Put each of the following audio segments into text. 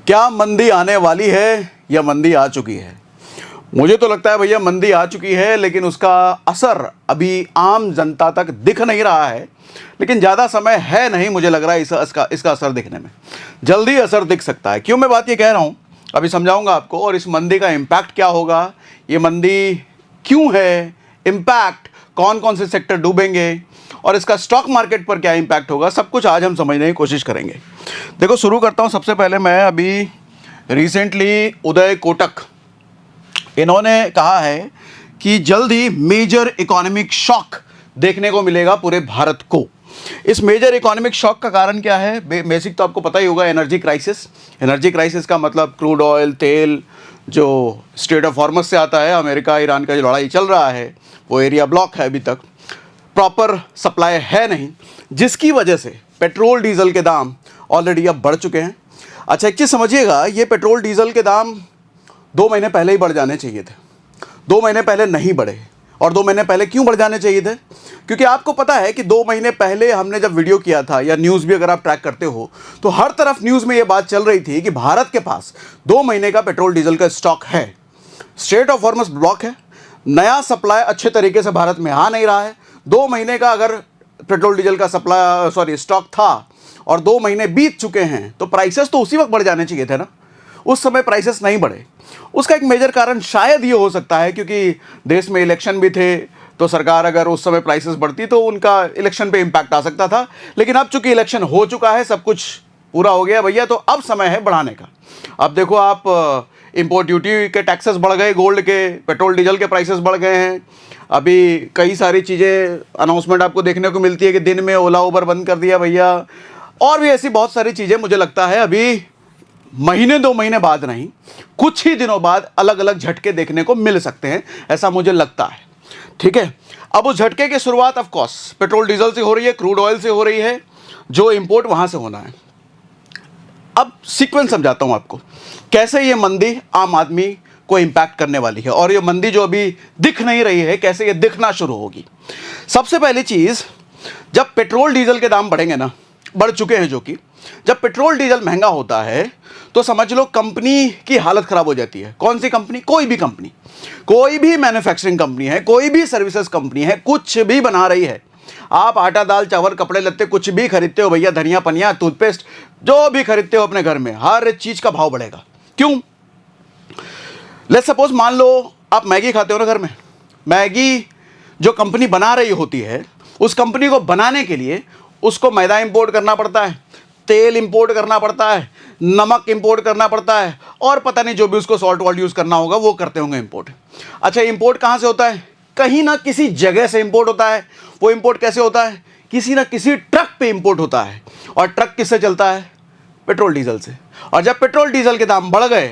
क्या मंदी आने वाली है या मंदी आ चुकी है? मुझे तो लगता है भैया मंदी आ चुकी है, लेकिन उसका असर अभी आम जनता तक दिख नहीं रहा है। लेकिन ज़्यादा समय है नहीं, मुझे लग रहा है इसका असर दिखने में। जल्दी असर दिख सकता है। क्यों मैं बात ये कह रहा हूँ अभी समझाऊंगा आपको, और इस मंदी का इम्पैक्ट क्या होगा, ये मंदी क्यों है, इम्पैक्ट कौन कौन से सेक्टर डूबेंगे और इसका स्टॉक मार्केट पर क्या इम्पैक्ट होगा, सब कुछ आज हम समझने की कोशिश करेंगे। देखो, शुरू करता हूँ। सबसे पहले मैं अभी रिसेंटली उदय कोटक, इन्होंने कहा है कि जल्द ही मेजर इकोनॉमिक शॉक देखने को मिलेगा पूरे भारत को। इस मेजर इकोनॉमिक शॉक का कारण क्या है? बेसिक तो आपको पता ही होगा, एनर्जी क्राइसिस। एनर्जी क्राइसिस का मतलब क्रूड ऑयल, तेल जो स्ट्रेट ऑफ हॉर्मस से आता है, अमेरिका ईरान का जो लड़ाई चल रहा है वो एरिया ब्लॉक है, अभी तक प्रॉपर सप्लाई है नहीं, जिसकी वजह से पेट्रोल डीजल के दाम ऑलरेडी अब बढ़ चुके हैं। अच्छा, एक चीज़ समझिएगा, ये पेट्रोल डीजल के दाम 2 महीने पहले ही बढ़ जाने चाहिए थे। 2 महीने पहले नहीं बढ़े। और 2 महीने पहले क्यों बढ़ जाने चाहिए थे? क्योंकि आपको पता है कि 2 महीने पहले हमने जब वीडियो किया था, या न्यूज़ भी अगर आप ट्रैक करते हो, तो हर तरफ न्यूज़ में ये बात चल रही थी कि भारत के पास 2 महीने का पेट्रोल डीजल का स्टॉक है। स्ट्रेट ऑफ हॉर्मस ब्लॉक है, नया सप्लाई अच्छे तरीके से भारत में आ नहीं रहा है। 2 महीने का अगर पेट्रोल डीजल का स्टॉक था और 2 महीने बीत चुके हैं, तो प्राइसेस तो उसी वक्त बढ़ जाने चाहिए थे ना। उस समय प्राइसेस नहीं बढ़े। उसका एक मेजर कारण शायद ये हो सकता है क्योंकि देश में इलेक्शन भी थे, तो सरकार अगर उस समय प्राइसेस बढ़ती तो उनका इलेक्शन पे इम्पैक्ट आ सकता था। लेकिन अब चूंकि इलेक्शन हो चुका है, सब कुछ पूरा हो गया भैया, तो अब समय है बढ़ाने का। अब देखो, आप इंपोर्ट ड्यूटी के टैक्सेस बढ़ गए, गोल्ड के, पेट्रोल डीजल के प्राइसेस बढ़ गए हैं। अभी कई सारी चीज़ें अनाउंसमेंट आपको देखने को मिलती है कि दिन में ओला उबर बंद कर दिया भैया, और भी ऐसी बहुत सारी चीज़ें। मुझे लगता है अभी महीने 2 महीने बाद नहीं, कुछ ही दिनों बाद अलग अलग झटके देखने को मिल सकते हैं, ऐसा मुझे लगता है। ठीक है, अब उस झटके की शुरुआत ऑफ कोर्स पेट्रोल डीजल से हो रही है, क्रूड ऑयल से हो रही है, जो इंपोर्ट वहां से होना है। अब सीक्वेंस समझाता हूं आपको, कैसे ये मंदी आम आदमी को इंपैक्ट करने वाली है, और ये मंदी जो अभी दिख नहीं रही है, कैसे ये दिखना शुरू होगी। सबसे पहली चीज, जब पेट्रोल डीजल के दाम बढ़ेंगे ना, बढ़ चुके हैं, जो कि जब पेट्रोल डीजल महंगा होता है तो समझ लो कंपनी की हालत खराब हो जाती है। कौन सी कंपनी? कोई भी कंपनी, कोई भी मैन्युफैक्चरिंग कंपनी है, कोई भी सर्विसेज कंपनी है, कुछ भी बना रही है। आप आटा दाल चावल कपड़े लत्ते कुछ भी खरीदते हो भैया, धनिया पनिया टूथपेस्ट जो भी खरीदते हो अपने घर में, हर चीज का भाव बढ़ेगा। क्यों? लेट्स सपोज, मान लो आप मैगी खाते हो ना घर में। मैगी जो कंपनी बना रही होती है, उस कंपनी को बनाने के लिए उसको मैदा इंपोर्ट करना पड़ता है, तेल इंपोर्ट करना पड़ता है, नमक इंपोर्ट करना पड़ता है, और पता नहीं जो भी उसको सॉल्ट वॉल्ट यूज़ करना होगा वो करते होंगे इंपोर्ट। अच्छा, इंपोर्ट कहाँ से होता है? कहीं ना किसी जगह से इंपोर्ट होता है। वो इंपोर्ट कैसे होता है? किसी ना किसी ट्रक पे इंपोर्ट होता है। और ट्रक किससे चलता है? पेट्रोल डीजल से। और जब पेट्रोल डीजल के दाम बढ़ गए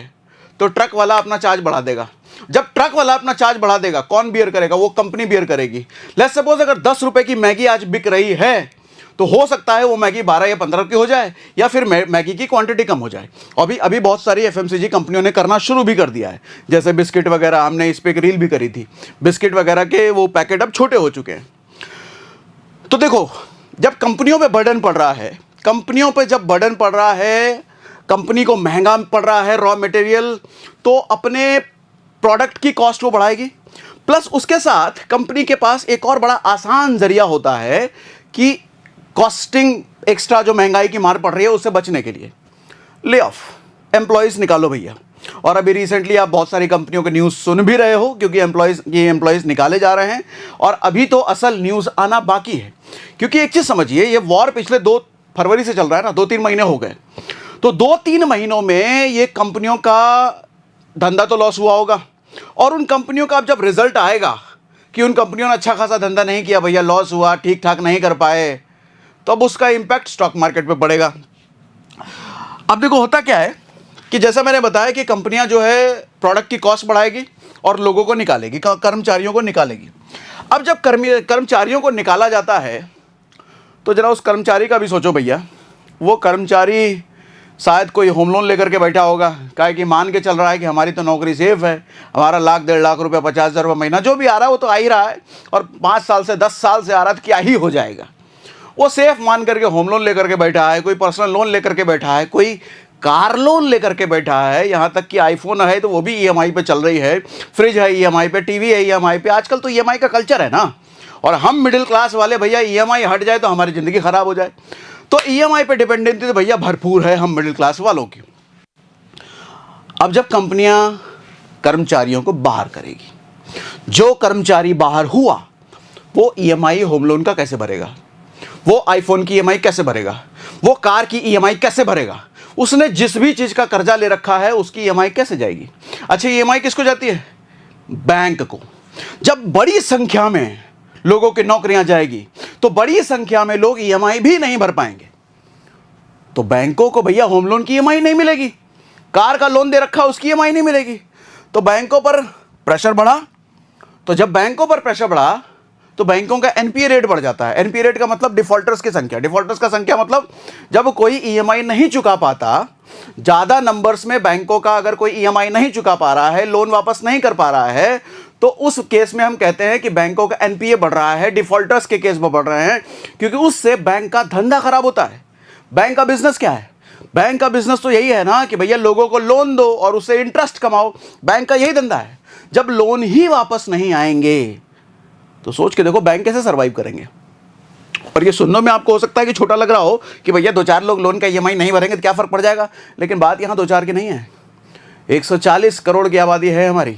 तो ट्रक वाला अपना चार्ज बढ़ा देगा। जब ट्रक वाला अपना चार्ज बढ़ा देगा, कौन बियर करेगा? वो कंपनी बियर करेगी। लेट्स सपोज अगर 10 रुपए की मैगी आज बिक रही है, तो हो सकता है वो मैगी 12 या 15 की हो जाए, या फिर मैगी की क्वांटिटी कम हो जाए। अभी बहुत सारी एफएमसीजी कंपनियों ने करना शुरू भी कर दिया है, जैसे बिस्किट वगैरह। हमने इस पे एक रील भी करी थी, बिस्किट वगैरह के वो पैकेट अब छोटे हो चुके हैं। तो देखो, जब कंपनियों पे बर्डन पड़ रहा है, कंपनियों पे जब बर्डन पड़ रहा है, कंपनी को महंगा पड़ रहा है रॉ मटेरियल, तो अपने प्रोडक्ट की कॉस्ट को बढ़ाएगी। प्लस उसके साथ कंपनी के पास एक और बड़ा आसान जरिया होता है कि कॉस्टिंग एक्स्ट्रा जो महंगाई की मार पड़ रही है उससे बचने के लिए ले ऑफ, एम्प्लॉयज निकालो भैया। और अभी रिसेंटली आप बहुत सारी कंपनियों के न्यूज़ सुन भी रहे हो, क्योंकि एम्प्लॉयज निकाले जा रहे हैं। और अभी तो असल न्यूज़ आना बाकी है, क्योंकि एक चीज़ समझिए, ये वॉर पिछले 2 फरवरी से चल रहा है ना, 2-3 महीने हो गए। तो 2-3 महीनों में ये कंपनियों का धंधा तो लॉस हुआ होगा, और उन कंपनियों का अब जब रिजल्ट आएगा कि उन कंपनियों ने अच्छा खासा धंधा नहीं किया भैया, लॉस हुआ, ठीक ठाक नहीं कर पाए, तो अब उसका इंपैक्ट स्टॉक मार्केट पे पड़ेगा। अब देखो, होता क्या है कि जैसा मैंने बताया कि कंपनियां जो है प्रोडक्ट की कॉस्ट बढ़ाएगी और लोगों को निकालेगी, कर्मचारियों को निकालेगी। अब जब कर्मचारियों को निकाला जाता है, तो जरा उस कर्मचारी का भी सोचो भैया। वो कर्मचारी शायद कोई होम लोन लेकर के बैठा होगा, काहे कि मान के चल रहा है कि हमारी तो नौकरी सेफ है, हमारा 1,00,000 1.5 लाख रुपया, 50,000 रुपये महीना जो भी आ रहा है वो तो आ ही रहा है, और 5 साल से 10 साल से आ रहा है, क्या ही हो जाएगा। वो सेफ मान करके होम लोन लेकर के बैठा है, कोई पर्सनल लोन लेकर के बैठा है, कोई कार लोन लेकर के बैठा है, यहाँ तक कि आईफोन है तो वो भी ईएमआई पे चल रही है, फ्रिज है ईएमआई पे, टीवी है ईएमआई पे। आजकल तो ईएमआई का कल्चर है ना, और हम मिडिल क्लास वाले भैया ईएमआई हट जाए तो हमारी ज़िंदगी ख़राब हो जाए। तो ईएमआई पे डिपेंडेंसी तो भैया भरपूर है हम मिडिल क्लास वालों की। अब जब कंपनियां कर्मचारियों को बाहर करेगी, जो कर्मचारी बाहर हुआ वो ईएमआई होम लोन का कैसे भरेगा, वो आईफोन की ईएमआई कैसे भरेगा, वो कार की ईएमआई कैसे भरेगा, उसने जिस भी चीज़ का कर्जा ले रखा है उसकी ईएमआई कैसे जाएगी। अच्छा, ईएमआई किसको जाती है? बैंक को। जब बड़ी संख्या में लोगों की नौकरियां जाएगी तो बड़ी संख्या में लोग ईएमआई भी नहीं भर पाएंगे, तो बैंकों को भैया होम लोन की ईएमआई नहीं मिलेगी, कार का लोन दे रखा उसकी ईएमआई नहीं मिलेगी, तो बैंकों पर प्रेशर बढ़ा। तो जब बैंकों पर प्रेशर बढ़ा तो बैंकों का एनपीए रेट बढ़ जाता है। एनपीए रेट का मतलब डिफॉल्टर्स की संख्या। डिफॉल्टर्स का संख्या मतलब जब कोई ईएमआई नहीं चुका पाता, ज़्यादा नंबर्स में बैंकों का अगर कोई ईएमआई नहीं चुका पा रहा है, लोन वापस नहीं कर पा रहा है, तो उस केस में हम कहते हैं कि बैंकों का एनपीए बढ़ रहा है, डिफॉल्टर्स के केस में बढ़ रहे हैं, क्योंकि उससे बैंक का धंधा खराब होता है। बैंक का बिजनेस क्या है? बैंक का बिजनेस तो यही है ना कि भैया लोगों को लोन दो और उससे इंटरेस्ट कमाओ। बैंक का यही धंधा है। जब लोन ही वापस नहीं आएंगे तो सोच के देखो बैंक कैसे सर्वाइव करेंगे। और ये सुनने में आपको हो सकता है कि छोटा लग रहा हो कि भैया 2-4 लोग लोन का ईएमआई नहीं भरेंगे तो क्या फ़र्क पड़ जाएगा, लेकिन बात यहाँ 2-4 की नहीं है। 140 करोड़ की आबादी है हमारी।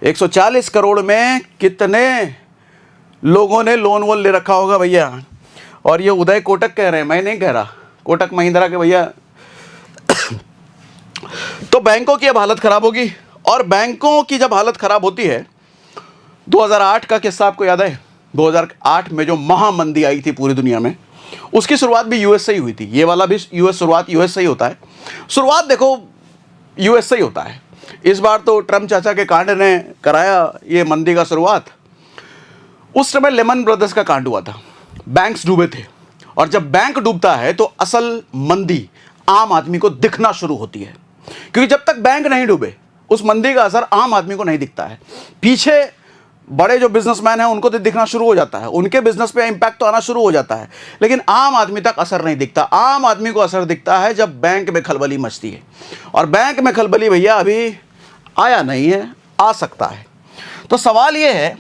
140 करोड़ में कितने लोगों ने लोन वोन ले रखा होगा भैया। और ये उदय कोटक कह रहे हैं, मैं नहीं कह रहा, कोटक महिंद्रा के भैया। तो बैंकों की अब हालत खराब होगी। और बैंकों की जब हालत खराब होती है, 2008 का किस्सा आपको याद है? 2008 में जो महामंदी आई थी पूरी दुनिया में, उसकी शुरुआत भी यूएस से ही हुई थी। ये वाला भी शुरुआत यूएस से ही होता है। शुरुआत देखो यूएस से ही होता है। इस बार तो ट्रम्प चाचा के कांड ने कराया ये मंदी का शुरुआत। उस समय लेमन ब्रदर्स का कांड हुआ था, बैंक्स डूबे थे। और जब बैंक डूबता है तो असल मंदी आम आदमी को दिखना शुरू होती है, क्योंकि जब तक बैंक नहीं डूबे उस मंदी का असर आम आदमी को नहीं दिखता है। पीछे बड़े जो बिजनेसमैन हैं उनको तो दिखना शुरू हो जाता है, उनके बिजनेस पे इंपैक्ट तो आना शुरू हो जाता है, लेकिन आम आदमी तक असर नहीं दिखता। आम आदमी को असर दिखता है जब बैंक में खलबली मचती है। और बैंक में खलबली भैया अभी आया नहीं है, आ सकता है। तो सवाल ये है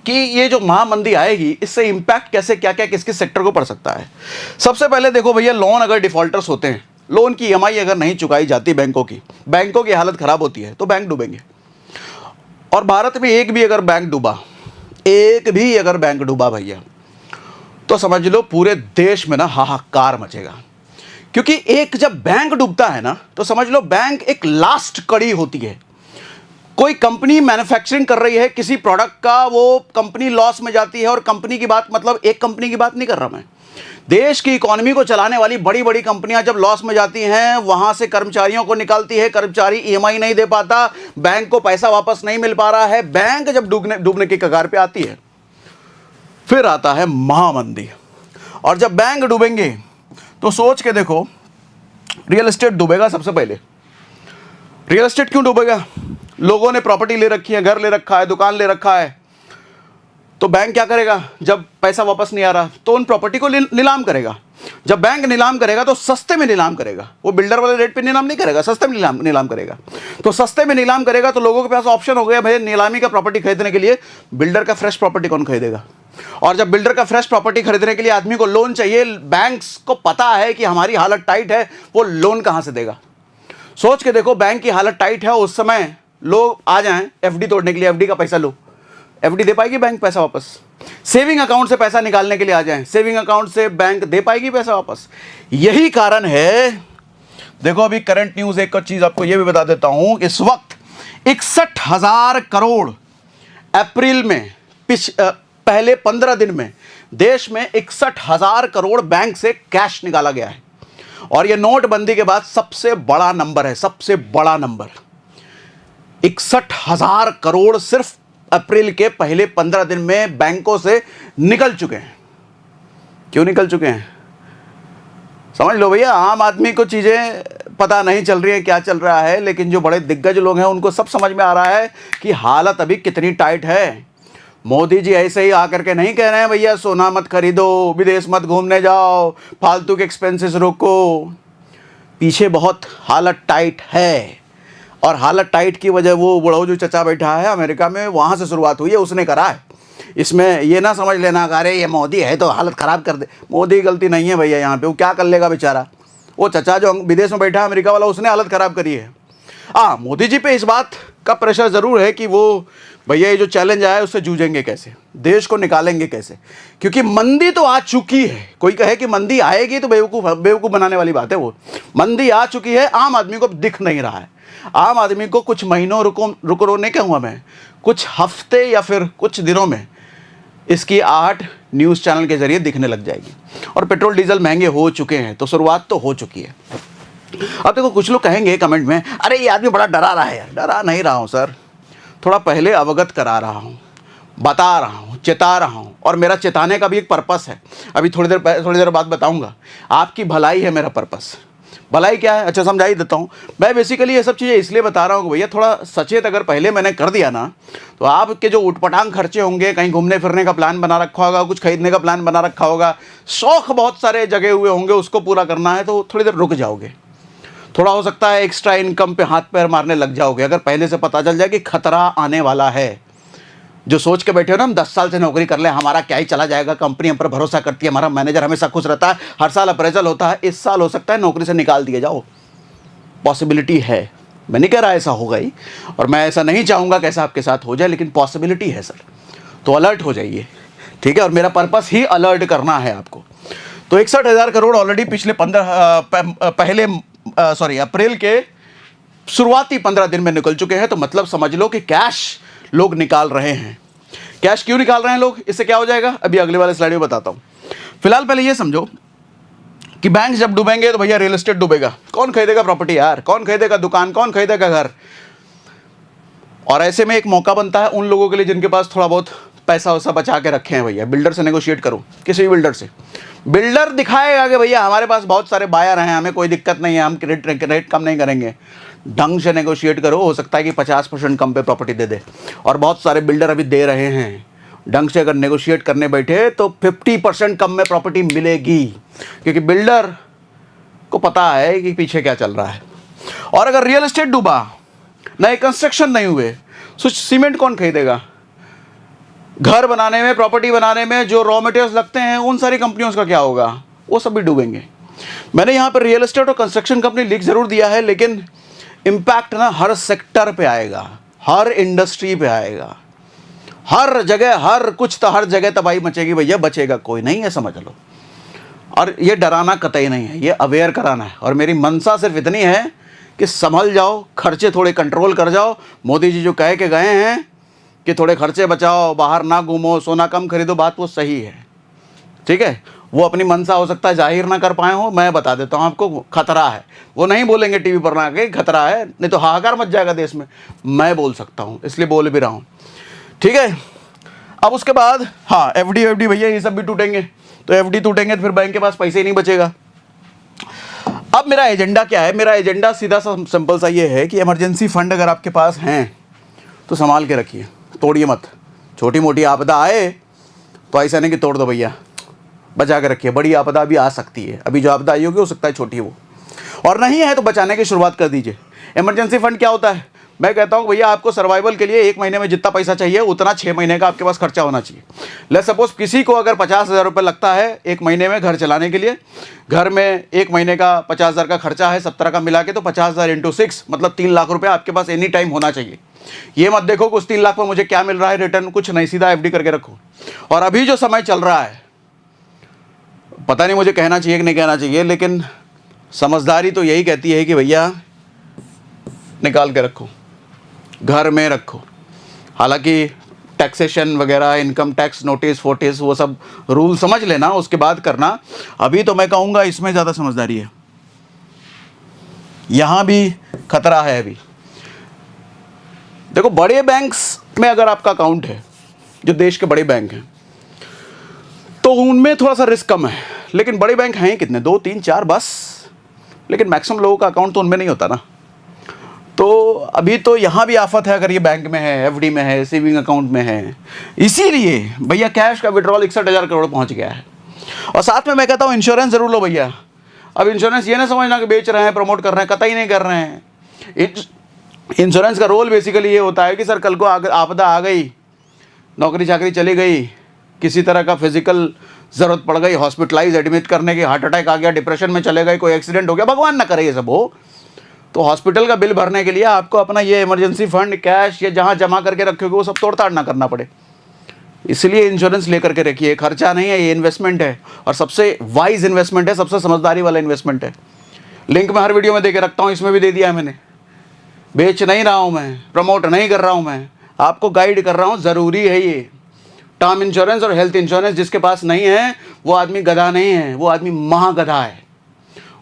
कि ये जो महामंदी आएगी इससे इंपैक्ट कैसे, क्या क्या किस किस सेक्टर को पड़ सकता है। सबसे पहले देखो भैया, लोन अगर डिफॉल्टर्स होते हैं, लोन की ईएमआई अगर नहीं चुकाई जाती बैंकों की हालत खराब होती है तो बैंक डूबेंगे। और भारत में एक भी अगर बैंक डूबा भैया, तो समझ लो पूरे देश में ना हाहाकार मचेगा। क्योंकि एक जब बैंक डूबता है ना, तो समझ लो बैंक एक लास्ट कड़ी होती है। कोई कंपनी मैन्युफैक्चरिंग कर रही है किसी प्रोडक्ट का, वो कंपनी लॉस में जाती है। और कंपनी की बात मतलब एक कंपनी की बात नहीं कर रहा मैं, देश की इकोनॉमी को चलाने वाली बड़ी बड़ी कंपनियां जब लॉस में जाती हैं, वहां से कर्मचारियों को निकालती है, कर्मचारी ईएमआई नहीं दे पाता, बैंक को पैसा वापस नहीं मिल पा रहा है, बैंक जब डूबने की कगार पे आती है, फिर आता है महामंदी। और जब बैंक डूबेंगे तो सोच के देखो, रियल एस्टेट डूबेगा सबसे पहले। रियल एस्टेट क्यों डूबेगा? लोगों ने प्रॉपर्टी ले रखी है, घर ले रखा है, दुकान ले रखा है, तो बैंक क्या करेगा? जब पैसा वापस नहीं आ रहा तो उन प्रॉपर्टी को नीलाम करेगा। जब बैंक नीलाम करेगा तो सस्ते में नीलाम करेगा, वो बिल्डर वाले रेट पे नीलाम नहीं करेगा, सस्ते में नीलाम करेगा। तो सस्ते में नीलाम करेगा तो लोगों के पास ऑप्शन हो गया, भाई नीलामी का प्रॉपर्टी खरीदने के लिए बिल्डर का फ्रेश प्रॉपर्टी कौन खरीदेगा? और जब बिल्डर का फ्रेश प्रॉपर्टी खरीदने के लिए आदमी को लोन चाहिए, बैंक्स को पता है कि हमारी हालत टाइट है, वो लोन कहाँ से देगा? सोच के देखो, बैंक की हालत टाइट है, उस समय लोग आ जाएं एफडी तोड़ने के लिए, एफडी का पैसा लो, एफडी दे पाएगी बैंक पैसा वापस? सेविंग अकाउंट से पैसा निकालने के लिए आ जाएं, सेविंग अकाउंट से बैंक दे पाएगी पैसा वापस? यही कारण है। देखो अभी करंट न्यूज़, एक चीज़ आपको यह भी बता देता हूं, इस वक्त 61,000 करोड़ अप्रैल में पहले 15 दिन में देश में 61,000 करोड़ बैंक से कैश निकाला गया है। और यह नोटबंदी के बाद सबसे बड़ा नंबर है, सबसे बड़ा नंबर। 61,000 करोड़ सिर्फ अप्रैल के पहले 15 दिन में बैंकों से निकल चुके हैं। क्यों निकल चुके हैं? समझ लो भैया, आम आदमी को चीज़ें पता नहीं चल रही है क्या चल रहा है, लेकिन जो बड़े दिग्गज लोग हैं उनको सब समझ में आ रहा है कि हालत अभी कितनी टाइट है। मोदी जी ऐसे ही आकर के नहीं कह रहे हैं भैया सोना मत खरीदो, विदेश मत घूमने जाओ, फालतू के एक्सपेंसेस रोको। पीछे बहुत हालत टाइट है, और हालत टाइट की वजह वो बुढ़ाऊ जो चचा बैठा है अमेरिका में, वहाँ से शुरुआत हुई है, उसने करा है। इसमें ये ना समझ लेना कि अरे ये मोदी है तो हालत ख़राब कर दे। मोदी की गलती नहीं है भैया, यहाँ पे वो क्या कर लेगा बेचारा। वो चचा जो विदेश में बैठा है अमेरिका वाला, उसने हालत ख़राब करी है। हाँ, मोदी जी पे इस बात का प्रेशर ज़रूर है कि वो भैया ये जो चैलेंज आया है उससे जूझेंगे कैसे, देश को निकालेंगे कैसे, क्योंकि मंदी तो आ चुकी है। कोई कहे कि मंदी आएगी तो बेवकूफ़ बनाने वाली बात है। वो मंदी आ चुकी है, आम आदमी को दिख नहीं रहा है। आम आदमी को कुछ महीनों रुको नहीं कहूँगा मैं, कुछ हफ्ते या फिर कुछ दिनों में इसकी आहट न्यूज़ चैनल के ज़रिए दिखने लग जाएगी। और पेट्रोल डीजल महंगे हो चुके हैं, तो शुरुआत तो हो चुकी है। अब देखो, कुछ लोग कहेंगे कमेंट में, अरे ये आदमी बड़ा डरा रहा है यार। डरा नहीं रहा हूँ सर, थोड़ा पहले अवगत करा रहा हूँ, बता रहा हूँ, चेता रहा हूँ, और मेरा चेताने का भी एक पर्पस है। अभी थोड़ी देर बाद बताऊँगा। आपकी भलाई है मेरा पर्पस। भलाई क्या है, अच्छा समझा ही देता हूँ। मैं बेसिकली ये सब चीज़ें इसलिए बता रहा हूँ कि भैया थोड़ा सचेत अगर पहले मैंने कर दिया ना, तो आपके जो उटपटांग खर्चे होंगे, कहीं घूमने फिरने का प्लान बना रखा होगा, कुछ खरीदने का प्लान बना रखा होगा, शौक़ बहुत सारे जगे हुए होंगे, उसको पूरा करना है, तो थोड़ी देर रुक जाओगे। थोड़ा हो सकता है एक्स्ट्रा इनकम पे हाथ पैर मारने लग जाओगे, अगर पहले से पता चल जाए कि खतरा आने वाला है। जो सोच के बैठे हो ना, हम 10 साल से नौकरी कर ले, हमारा क्या ही चला जाएगा, कंपनी हम पर भरोसा करती है, हमारा मैनेजर हमेशा खुश रहता है, हर साल अप्रेजल होता है, इस साल हो सकता है नौकरी से निकाल दिए जाओ। पॉसिबिलिटी है, मैं नहीं कह रहा ऐसा होगा ही, और मैं ऐसा नहीं चाहूँगा कि ऐसा आपके साथ हो जाए, लेकिन पॉसिबिलिटी है सर। तो अलर्ट हो जाइए, ठीक है। और मेरा पर्पस ही अलर्ट करना है आपको। तो 61,000 करोड़ ऑलरेडी पिछले अप्रैल के शुरुआती 15 दिन में निकल चुके हैं। तो मतलब समझ लो कि कैश लोग निकाल रहे हैं। कैश क्यों निकाल रहे हैं लोग, इससे क्या हो जाएगा अभी अगले वाले स्लाइड में बताता हूँ। फिलहाल पहले ये समझो कि बैंक जब डूबेंगे तो भैया रियल एस्टेट डूबेगा। कौन खरीदेगा प्रॉपर्टी यार, कौन खरीदेगा दुकान, कौन खरीदेगा घर। और ऐसे में एक मौका बनता है उन लोगों के लिए जिनके पास थोड़ा बहुत पैसा वैसा बचा के रखे हैं। भैया बिल्डर से नेगोशिएट करो, किसी भी बिल्डर से। बिल्डर दिखाएगा कि भैया हमारे पास बहुत सारे बायर हैं, हमें कोई दिक्कत नहीं है, हम रेट कम नहीं करेंगे। ढंग से नेगोशिएट करो, हो सकता है कि 50% कम पे प्रॉपर्टी दे दे, और बहुत सारे बिल्डर अभी दे रहे हैं। ढंग से अगर नेगोशिएट करने बैठे तो 50% कम में प्रॉपर्टी मिलेगी, क्योंकि बिल्डर को पता है कि पीछे क्या चल रहा है। और अगर रियल एस्टेट डूबा, नए कंस्ट्रक्शन नहीं हुए, तो सीमेंट कौन खरीदेगा। घर बनाने में, प्रॉपर्टी बनाने में जो रॉ मटेरियल्स लगते हैं, उन सारी कंपनियों का क्या होगा, वो सब भी डूबेंगे। मैंने यहाँ पर रियल एस्टेट और कंस्ट्रक्शन कंपनी लिख ज़रूर दिया है, लेकिन इम्पैक्ट ना हर सेक्टर पे आएगा, हर इंडस्ट्री पे आएगा, हर जगह, हर कुछ तो हर जगह तबाही मचेगी भैया, बचेगा कोई नहीं है, समझ लो। और ये डराना कतई नहीं है, ये अवेयर कराना है। और मेरी मंशा सिर्फ इतनी है कि संभल जाओ, खर्चे थोड़े कंट्रोल कर जाओ। मोदी जी जो कह के गए हैं कि थोड़े खर्चे बचाओ, बाहर ना घूमो, सोना कम खरीदो, बात वो सही है, ठीक है। वो अपनी मंशा हो सकता है जाहिर ना कर पाए हो, मैं बता देता हूँ आपको, खतरा है। वो नहीं बोलेंगे टीवी पर ना कि खतरा है, नहीं तो हाहाकार मच जाएगा देश में। मैं बोल सकता हूँ, इसलिए बोल भी रहा हूँ, ठीक है। अब उसके बाद हाँ, एफडी भैया ये सब भी टूटेंगे। तो एफडी टूटेंगे तो फिर बैंक के पास पैसे ही नहीं बचेगा। अब मेरा एजेंडा क्या है, मेरा एजेंडा सीधा सा सिंपल सा ये है कि इमरजेंसी फंड अगर आपके पास हैं तो संभाल के रखिए, तोड़िए मत। छोटी मोटी आपदा आए तो ऐसा नहीं कि तोड़ दो भैया, बचा के रखिए। बड़ी आपदा भी आ सकती है, अभी जो आपदा आई होगी हो सकता है छोटी हो, और नहीं है तो बचाने की शुरुआत कर दीजिए। इमरजेंसी फंड क्या होता है, मैं कहता हूँ भैया आपको सर्वाइवल के लिए 1 महीने में जितना पैसा चाहिए उतना 6 महीने का आपके पास खर्चा होना चाहिए। लेट्स सपोज किसी को अगर 50,000 रुपये लगता है 1 महीने में घर चलाने के लिए, घर में 1 महीने का 50,000 का खर्चा है 17 का मिला के, तो 50,000 × 6 मतलब 3 लाख रुपये आपके पास एनी टाइम होना चाहिए। ये मत देखो कि उस 3 लाख पर मुझे क्या मिल रहा है रिटर्न, कुछ नहीं, सीधा एफडी करके रखो। और अभी जो समय चल रहा है, पता नहीं मुझे कहना चाहिए कि नहीं कहना चाहिए, लेकिन समझदारी तो यही कहती है कि भैया निकाल के रखो, घर में रखो। हालांकि टैक्सेशन वगैरह, इनकम टैक्स नोटिस फोटिस, वो सब रूल समझ लेना, उसके बाद करना। अभी तो मैं कहूँगा इसमें ज़्यादा समझदारी है, यहाँ भी खतरा है। अभी देखो, बड़े बैंक्स में अगर आपका अकाउंट है, जो देश के बड़े बैंक हैं, तो उनमें थोड़ा सा रिस्क कम है। लेकिन बड़े बैंक हैं कितने, 2 3 4 बस, लेकिन मैक्सिमम लोगों का अकाउंट तो उनमें नहीं होता ना। तो अभी तो यहाँ भी आफत है, अगर ये बैंक में है, एफडी में है, सेविंग अकाउंट में है। इसीलिए भैया कैश का विड्रॉल 61,000 करोड़ पहुँच गया है। और साथ में मैं कहता हूँ इंश्योरेंस ज़रूर लो भैया। अब इंश्योरेंस ये ना समझना कि बेच रहे हैं, प्रमोट कर रहे हैं, कतई नहीं कर रहे हैं। इंश्योरेंस का रोल बेसिकली ये होता है कि सर कल को आपदा आ गई, नौकरी चाकरी चली गई, किसी तरह का फिजिकल ज़रूरत पड़ गई, हॉस्पिटलाइज एडमिट करने की, हार्ट अटैक आ गया, डिप्रेशन में चले गए, कोई एक्सीडेंट हो गया, भगवान ना करे ये सब हो, तो हॉस्पिटल का बिल भरने के लिए आपको अपना ये इमरजेंसी फंड, कैश, या जहाँ जमा करके रखोगे वो सब तोड़ ताड़ ना करना पड़े। इसलिए इंश्योरेंस लेकर के रखिए, खर्चा नहीं है, ये इन्वेस्टमेंट है, और सबसे वाइज इन्वेस्टमेंट है, सबसे समझदारी वाला इन्वेस्टमेंट है। लिंक मैं हर वीडियो में दे के रखता हूँ, इसमें भी दे दिया है मैंने। बेच नहीं रहा हूँ मैं, प्रमोट नहीं कर रहा हूँ मैं, आपको गाइड कर रहा हूँ। ज़रूरी है ये टर्म इंश्योरेंस और हेल्थ इंश्योरेंस। जिसके पास नहीं है वो आदमी गधा नहीं है, वो आदमी महागधा है।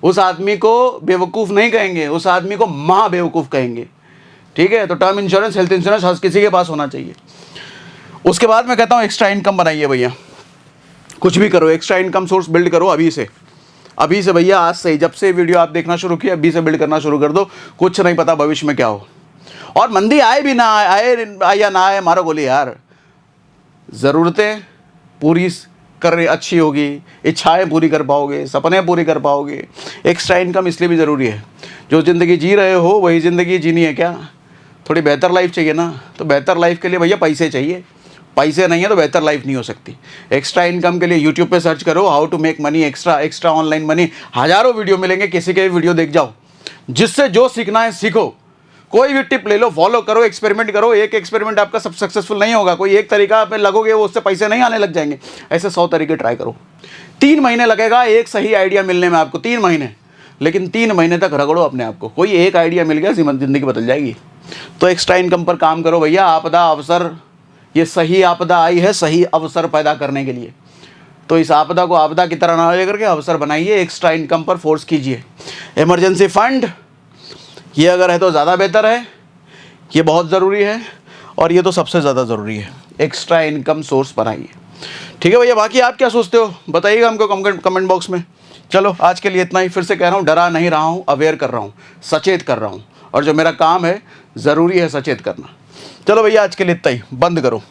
उस आदमी को बेवकूफ़ नहीं कहेंगे, उस आदमी को महा बेवकूफ़ कहेंगे। ठीक है, तो टर्म इंश्योरेंस, हेल्थ इंश्योरेंस हर किसी के पास होना चाहिए। उसके बाद मैं कहता हूँ एक्स्ट्रा इनकम बनाइए भैया, कुछ भी करो, एक्स्ट्रा इनकम सोर्स बिल्ड करो अभी से भैया, आज से, जब से वीडियो आप देखना शुरू किया अभी से बिल्ड करना शुरू कर दो। कुछ नहीं पता भविष्य में क्या हो, और मंदी आए भी ना आए या ना आए, मारो गोली यार, ज़रूरतें पूरी कर अच्छी होगी, इच्छाएं पूरी कर पाओगे, सपने पूरी कर पाओगे। एक्स्ट्रा इनकम इसलिए भी ज़रूरी है, जो ज़िंदगी जी रहे हो वही ज़िंदगी जीनी है क्या? थोड़ी बेहतर लाइफ चाहिए ना, तो बेहतर लाइफ के लिए भैया पैसे चाहिए। पैसे नहीं है तो बेहतर लाइफ नहीं हो सकती। एक्स्ट्रा इनकम के लिए यूट्यूब पे सर्च करो how to make money, extra online money, हज़ारों वीडियो मिलेंगे, किसी के भी वीडियो देख जाओ, जिससे जो सीखना है सीखो। कोई भी टिप ले लो, फॉलो करो, एक्सपेरिमेंट करो। एक एक्सपेरिमेंट आपका सब सक्सेसफुल नहीं होगा, कोई एक तरीका आप लगोगे वो उससे पैसे नहीं आने लग जाएंगे। ऐसे 100 तरीके ट्राई करो। 3 महीने लगेगा एक सही आइडिया मिलने में आपको, 3 महीने, लेकिन 3 महीने तक रगड़ो अपने आप को। कोई एक आइडिया मिल गया, ज़िंदगी बदल जाएगी। तो एक्स्ट्रा इनकम पर काम करो भैया। आपदा अवसर, ये सही आपदा आई है सही अवसर पैदा करने के लिए, तो इस आपदा को आपदा की तरह ना लेकर के अवसर बनाइए। एक्स्ट्रा इनकम पर फोर्स कीजिए। इमरजेंसी फंड ये अगर है तो ज़्यादा बेहतर है, ये बहुत ज़रूरी है, और ये तो सबसे ज़्यादा ज़रूरी है। एक्स्ट्रा इनकम सोर्स बनाइए। ठीक है भैया, बाकी आप क्या सोचते हो बताइएगा हमको कमेंट बॉक्स में। चलो आज के लिए इतना ही। फिर से कह रहा हूँ, डरा नहीं रहा हूँ, अवेयर कर रहा हूँ, सचेत कर रहा हूँ, और जो मेरा काम है ज़रूरी है सचेत करना। चलो भैया आज के लिए इतना ही, बंद करो।